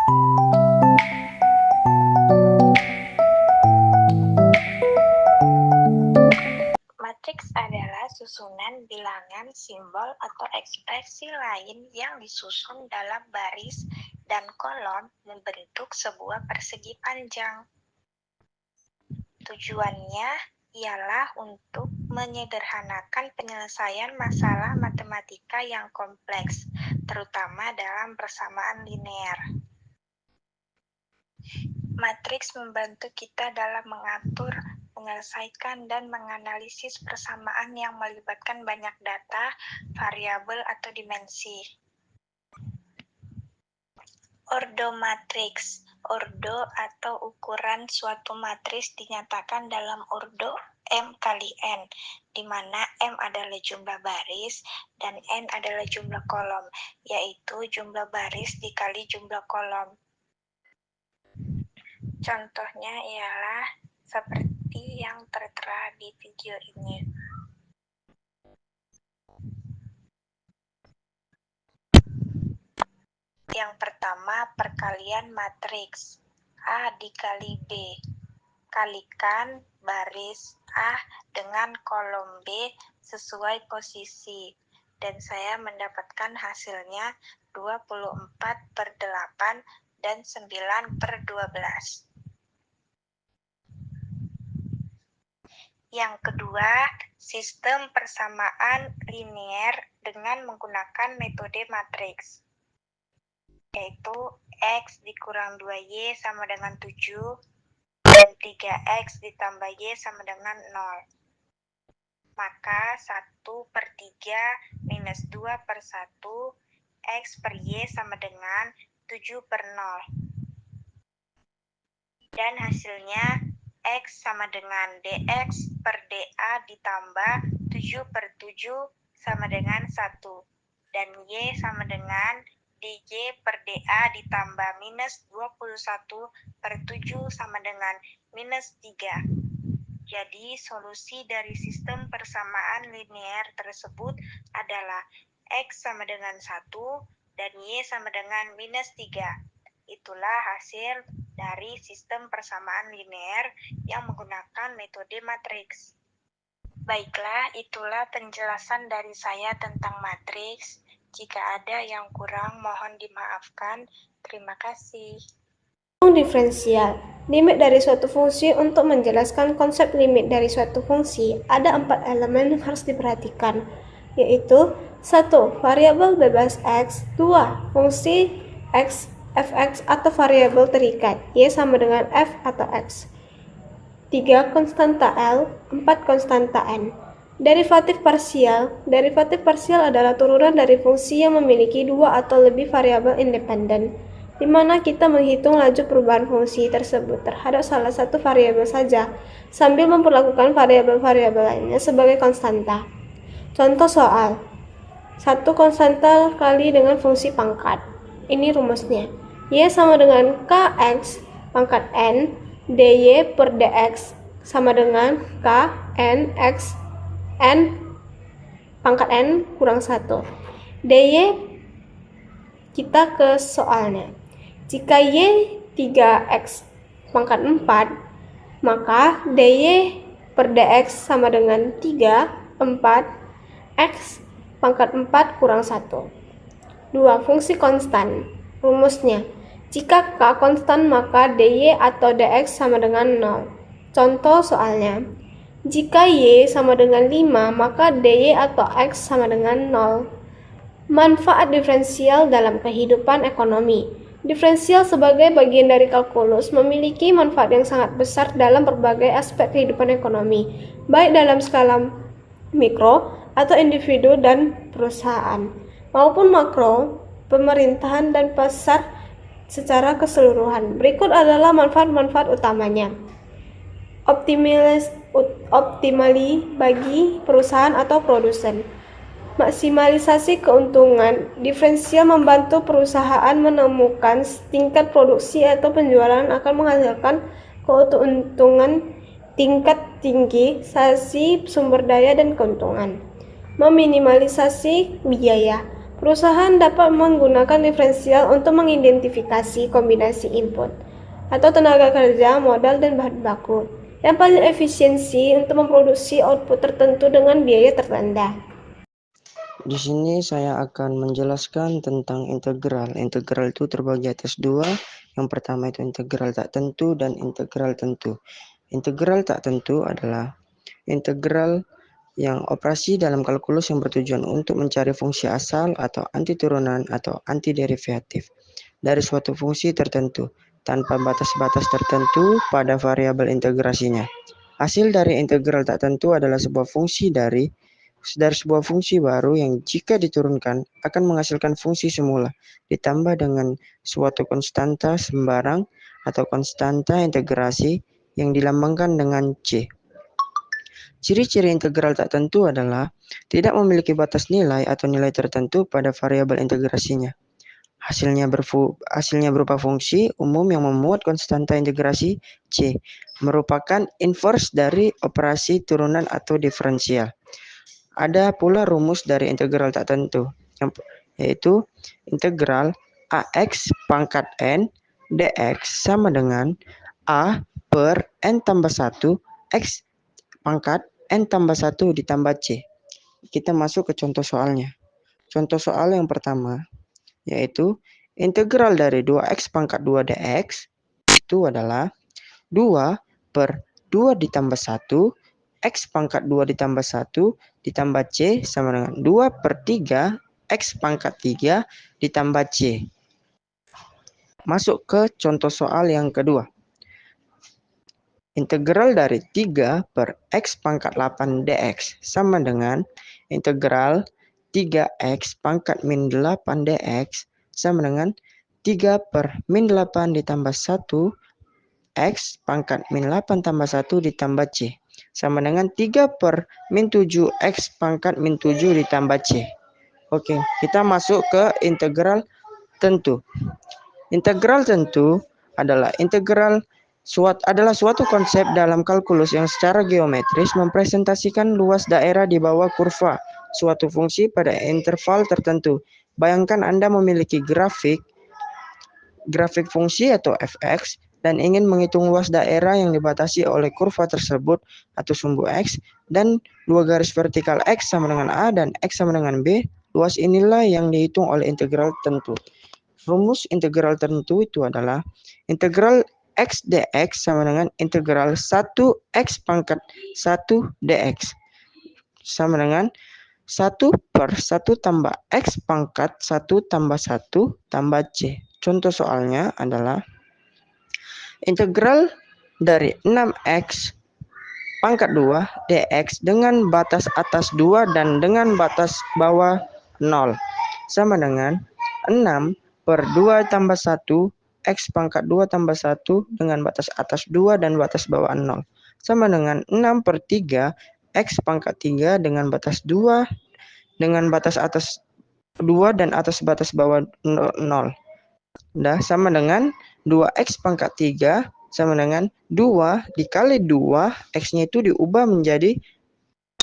Matriks adalah susunan bilangan, simbol, atau ekspresi lain yang disusun dalam baris dan kolom membentuk sebuah persegi panjang. Tujuannya ialah untuk menyederhanakan penyelesaian masalah matematika yang kompleks, terutama dalam persamaan linear. Matriks membantu kita dalam mengatur, menyelesaikan, dan menganalisis persamaan yang melibatkan banyak data, variabel, atau dimensi. Ordo matriks. Ordo atau ukuran suatu matriks dinyatakan dalam ordo M kali N, di mana M adalah jumlah baris dan N adalah jumlah kolom, yaitu jumlah baris dikali jumlah kolom. Contohnya ialah seperti yang tertera di video ini. Yang pertama, perkalian matriks A dikali B. Kalikan baris A dengan kolom B sesuai posisi. Dan saya mendapatkan hasilnya 24/8 dan 9/12. Yang kedua, sistem persamaan linear dengan menggunakan metode matriks, yaitu X dikurang 2Y sama dengan 7, dan 3X ditambah Y sama dengan 0. Maka 1/3 minus 2/1, X per Y sama dengan 7/0. Dan hasilnya X sama dengan DX per DA ditambah 7/7 sama dengan 1. Dan Y sama dengan DJ per DA ditambah minus 21/7 sama dengan minus 3. Jadi solusi dari sistem persamaan linear tersebut adalah X sama dengan 1 dan Y sama dengan minus 3. Itulah hasil dari sistem persamaan linear yang menggunakan metode matriks. Baiklah, itulah penjelasan dari saya tentang matriks. Jika ada yang kurang, mohon dimaafkan. Terima kasih. Diferensial. Limit dari suatu fungsi. Untuk menjelaskan konsep limit dari suatu fungsi, ada 4 elemen yang harus diperhatikan, yaitu 1. Variabel bebas X. 2. Fungsi X, fx atau variabel terikat, Y sama dengan F atau X. 3. Konstanta L. 4. Konstanta N. Derivatif parsial. Derivatif parsial adalah turunan dari fungsi yang memiliki 2 atau lebih variabel independen, di mana kita menghitung laju perubahan fungsi tersebut terhadap salah satu variabel saja, sambil memperlakukan variabel-variabel lainnya sebagai konstanta. Contoh soal. 1 konstanta kali dengan fungsi pangkat. Ini rumusnya. Y sama dengan Kx pangkat N, dy per dx sama dengan K N X N pangkat N kurang 1. dy, kita ke soalnya. Jika Y 3X pangkat 4, maka dy per dx sama dengan 3, 4, X pangkat 4 kurang 1. 2. Fungsi konstan. Rumusnya, jika K konstan maka dy atau dx sama dengan 0. Contoh soalnya, jika Y sama dengan 5, maka dy atau x sama dengan 0. Manfaat diferensial dalam kehidupan ekonomi. Diferensial sebagai bagian dari kalkulus memiliki manfaat yang sangat besar dalam berbagai aspek kehidupan ekonomi, baik dalam skala mikro atau individu dan perusahaan, maupun makro, pemerintahan dan pasar secara keseluruhan. Berikut adalah manfaat-manfaat utamanya. Optimali bagi perusahaan atau produsen. Maksimalisasi keuntungan. Diferensial membantu perusahaan menemukan tingkat produksi atau penjualan akan menghasilkan keuntungan tingkat tinggi, sasi sumber daya dan keuntungan. Meminimalisasi biaya. Perusahaan dapat menggunakan diferensial untuk mengidentifikasi kombinasi input atau tenaga kerja, modal, dan bahan baku yang paling efisiensi untuk memproduksi output tertentu dengan biaya terrendah. Di sini saya akan menjelaskan tentang integral. Integral itu terbagi atas dua. Yang pertama itu integral tak tentu dan integral tentu. Integral tak tentu adalah integral yang operasi dalam kalkulus yang bertujuan untuk mencari fungsi asal atau anti turunan atau anti derivatif dari suatu fungsi tertentu tanpa batas-batas tertentu pada variabel integrasinya. Hasil dari integral tak tentu adalah sebuah fungsi dari sebuah fungsi baru yang jika diturunkan akan menghasilkan fungsi semula ditambah dengan suatu konstanta sembarang atau konstanta integrasi yang dilambangkan dengan C. Ciri-ciri integral tak tentu adalah tidak memiliki batas nilai atau nilai tertentu pada variabel integrasinya. Hasilnya berupa fungsi umum yang memuat konstanta integrasi C, merupakan inverse dari operasi turunan atau diferensial. Ada pula rumus dari integral tak tentu, yaitu integral AX pangkat N dx sama dengan A per N tambah 1 X pangkat N tambah 1 ditambah C. Kita masuk ke contoh soalnya. Contoh soal yang pertama, yaitu integral dari 2x pangkat 2 dx itu adalah 2 per 2 ditambah 1 x pangkat 2 ditambah 1 ditambah c sama dengan 2 per 3 x pangkat 3 ditambah c. Masuk ke contoh soal yang kedua. Integral dari 3 per x pangkat 8 dx sama dengan integral 3x pangkat min 8 dx sama dengan 3 per min 8 ditambah 1 x pangkat min 8 tambah 1 ditambah c sama dengan 3 per min 7 x pangkat min 7 ditambah c. Oke, kita masuk ke integral tentu. Integral tentu adalah suatu konsep dalam kalkulus yang secara geometris mempresentasikan luas daerah di bawah kurva suatu fungsi pada interval tertentu. Bayangkan Anda memiliki grafik fungsi atau fx dan ingin menghitung luas daerah yang dibatasi oleh kurva tersebut atau sumbu x dan dua garis vertikal x sama dengan a dan x sama dengan b. Luas inilah yang dihitung oleh integral tentu. Rumus integral tentu itu adalah integral x dx sama dengan integral 1x pangkat 1 dx sama dengan 1 per 1 tambah x pangkat 1 tambah 1 tambah c. Contoh soalnya adalah integral dari 6x pangkat 2 dx dengan batas atas 2 dan dengan batas bawah 0 sama dengan 6 per 2 tambah 1 x pangkat 2 tambah 1 dengan batas atas 2 dan batas bawah 0 sama dengan 6 per 3 x pangkat 3 dengan batas 2 dengan batas atas 2 dan atas batas bawah 0 sama dengan 2x pangkat 3 sama dengan 2 dikali 2, x-nya itu diubah menjadi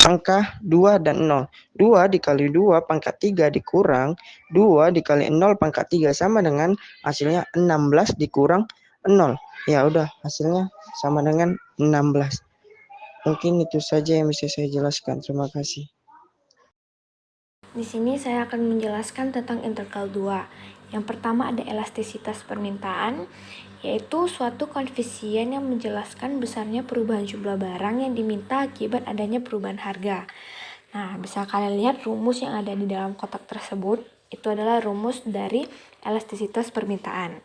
angka 2 dan 0. 2 dikali 2 pangkat 3 dikurang 2 dikali 0 pangkat 3 sama dengan hasilnya 16 dikurang 0. Ya udah, hasilnya sama dengan 16. Mungkin itu saja yang bisa saya jelaskan. Terima kasih. Di sini saya akan menjelaskan tentang integral 2. Yang pertama ada elastisitas permintaan, yaitu suatu koefisien yang menjelaskan besarnya perubahan jumlah barang yang diminta akibat adanya perubahan harga. Nah, bisa kalian lihat rumus yang ada di dalam kotak tersebut, itu adalah rumus dari elastisitas permintaan.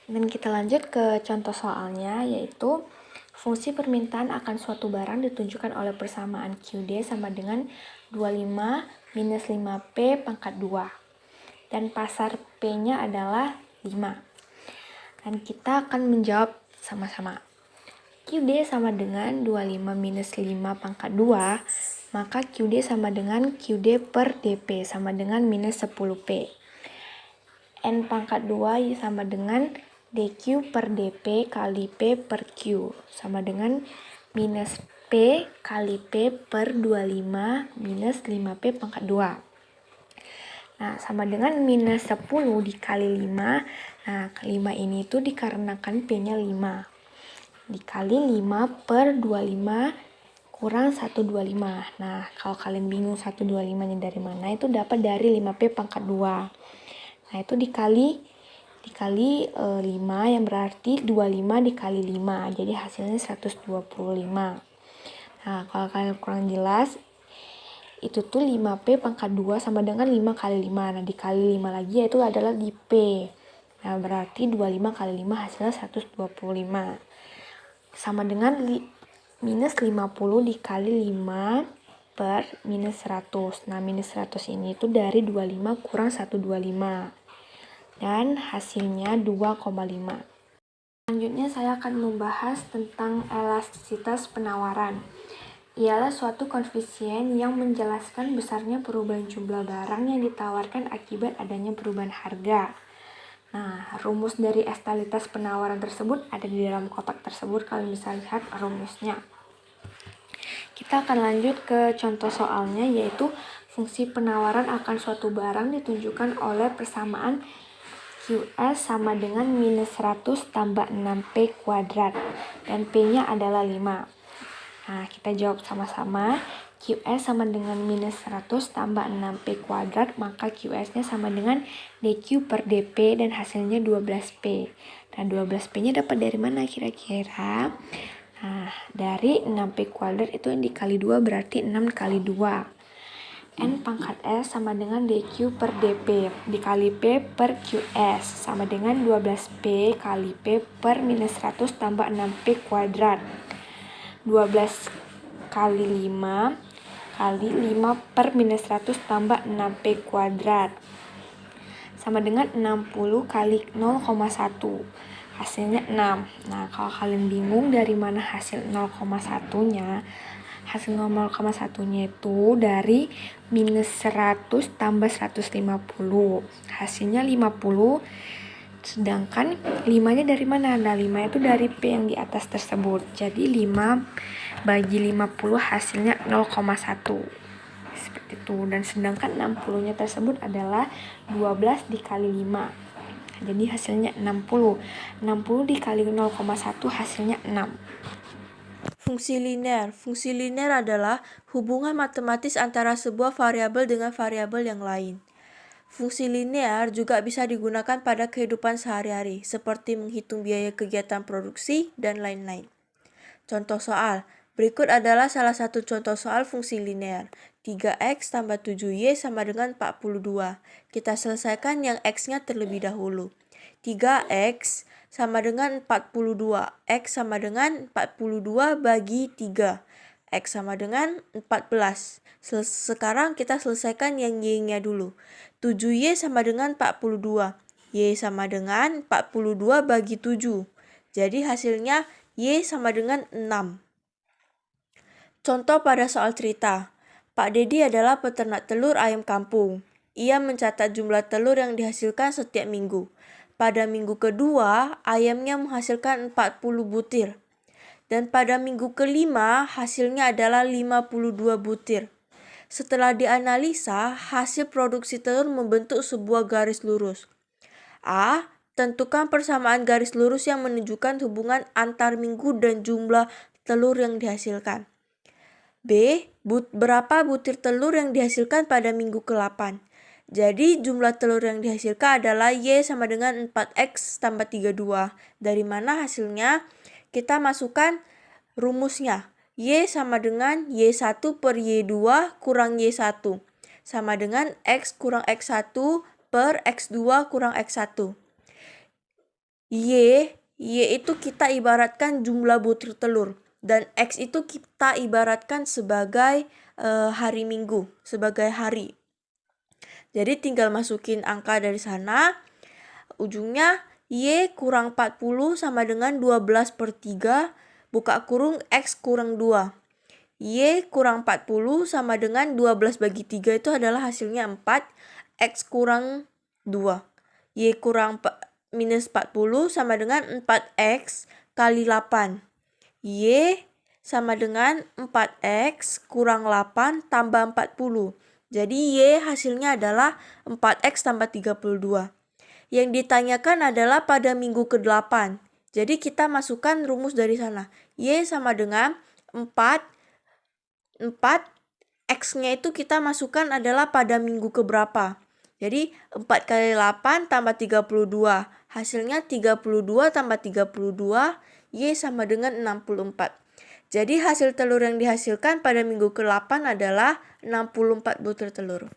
Dan kita lanjut ke contoh soalnya, yaitu fungsi permintaan akan suatu barang ditunjukkan oleh persamaan QD sama dengan 25 minus 5P pangkat 2. Dan pasar P-nya adalah 5. Dan kita akan menjawab sama-sama. QD sama dengan 25 minus 5 pangkat 2, maka QD sama dengan QD per DP sama dengan minus 10P. N pangkat 2 sama dengan DQ per DP kali P per Q sama dengan minus P kali P per 25 minus 5P pangkat 2. Nah, sama dengan minus 10 dikali 5. Nah, 5 ini itu dikarenakan P-nya 5. Dikali 5 per 25 kurang 125. Nah, kalau kalian bingung 125-nya dari mana, itu dapat dari 5P pangkat 2. Nah, itu dikali 5 yang berarti 25 dikali 5. Jadi hasilnya 125. Nah, kalau kalian kurang jelas, itu tuh 5P pangkat 2 sama dengan 5 kali 5. Nah, dikali 5 lagi yaitu adalah di P. Nah, berarti 25 kali 5 hasilnya 125. Sama dengan minus 50 dikali 5 per minus 100. Nah, minus 100 ini itu dari 25 kurang 125. Dan hasilnya 2,5. Selanjutnya saya akan membahas tentang elastisitas penawaran. Ialah suatu koefisien yang menjelaskan besarnya perubahan jumlah barang yang ditawarkan akibat adanya perubahan harga. Nah, rumus dari elastisitas penawaran tersebut ada di dalam kotak tersebut, kalian bisa lihat rumusnya. Kita akan lanjut ke contoh soalnya, yaitu fungsi penawaran akan suatu barang ditunjukkan oleh persamaan QS sama dengan minus 100 tambah 6P kuadrat, dan P-nya adalah 5. Nah, kita jawab sama-sama. QS sama dengan minus 100 tambah 6P kuadrat, maka QS-nya sama dengan DQ per DP, dan hasilnya 12P. Nah, 12P-nya dapat dari mana kira-kira? Nah, dari 6P kuadrat itu yang dikali 2 berarti 6 kali 2. N pangkat S sama dengan DQ per DP dikali P per QS sama dengan 12P kali P per minus 100 tambah 6P kuadrat. 12 kali 5 kali 5 per minus 100 tambah 6P kuadrat sama dengan 60 kali 0,1. Hasilnya 6. Nah, kalau kalian bingung dari mana hasil 0,1-nya, hasil 0,1-nya itu dari minus 100 tambah 150. Hasilnya 50. Sedangkan 5-nya dari mana? Nah, 5 itu dari P yang di atas tersebut. Jadi 5 bagi 50 hasilnya 0,1. Seperti itu. Dan sedangkan 60-nya tersebut adalah 12 dikali 5. Jadi hasilnya 60. 60 dikali 0,1 hasilnya 6. Fungsi linear. Fungsi linear adalah hubungan matematis antara sebuah variabel dengan variabel yang lain. Fungsi linear juga bisa digunakan pada kehidupan sehari-hari, seperti menghitung biaya kegiatan produksi dan lain-lain. Contoh soal. Berikut adalah salah satu contoh soal fungsi linear. 3x tambah 7y sama dengan 42. Kita selesaikan yang x-nya terlebih dahulu. 3x sama dengan 42. X sama dengan 42 bagi 3. X sama dengan 14. Sekarang kita selesaikan yang y-nya dulu. 7y sama dengan 42. Y sama dengan 42 bagi 7. Jadi hasilnya Y sama dengan 6. Contoh pada soal cerita. Pak Dedi adalah peternak telur ayam kampung. Ia mencatat jumlah telur yang dihasilkan setiap minggu. Pada minggu kedua, ayamnya menghasilkan 40 butir. Dan pada minggu kelima, hasilnya adalah 52 butir. Setelah dianalisa, hasil produksi telur membentuk sebuah garis lurus. A. Tentukan persamaan garis lurus yang menunjukkan hubungan antar minggu dan jumlah telur yang dihasilkan. B. Berapa butir telur yang dihasilkan pada minggu ke-8? Jadi jumlah telur yang dihasilkan adalah Y sama dengan 4X tambah 32. Dari mana hasilnya? Kita masukkan rumusnya. Y sama dengan Y1 per Y2 kurang Y1. Sama dengan X kurang X1 per X2 kurang X1. Y itu kita ibaratkan jumlah butir telur. Dan X itu kita ibaratkan sebagai hari minggu, sebagai hari. Jadi tinggal masukin angka dari sana. Ujungnya Y kurang 40 sama dengan 12 per 3, buka kurung X kurang 2. Y kurang 40 sama dengan 12 bagi 3 itu adalah hasilnya 4. X kurang 2. Y kurang minus 40 sama dengan 4X kali 8. Y sama dengan 4X kurang 8 tambah 40. Jadi Y hasilnya adalah 4X tambah 32. Yang ditanyakan adalah pada minggu ke-8. Jadi kita masukkan rumus dari sana. Y sama dengan 4 X-nya itu kita masukkan adalah pada minggu keberapa. Jadi 4 kali 8 tambah 32. Hasilnya 32 tambah 32, Y sama dengan 64. Jadi hasil telur yang dihasilkan pada minggu ke-8 adalah 64 butir telur.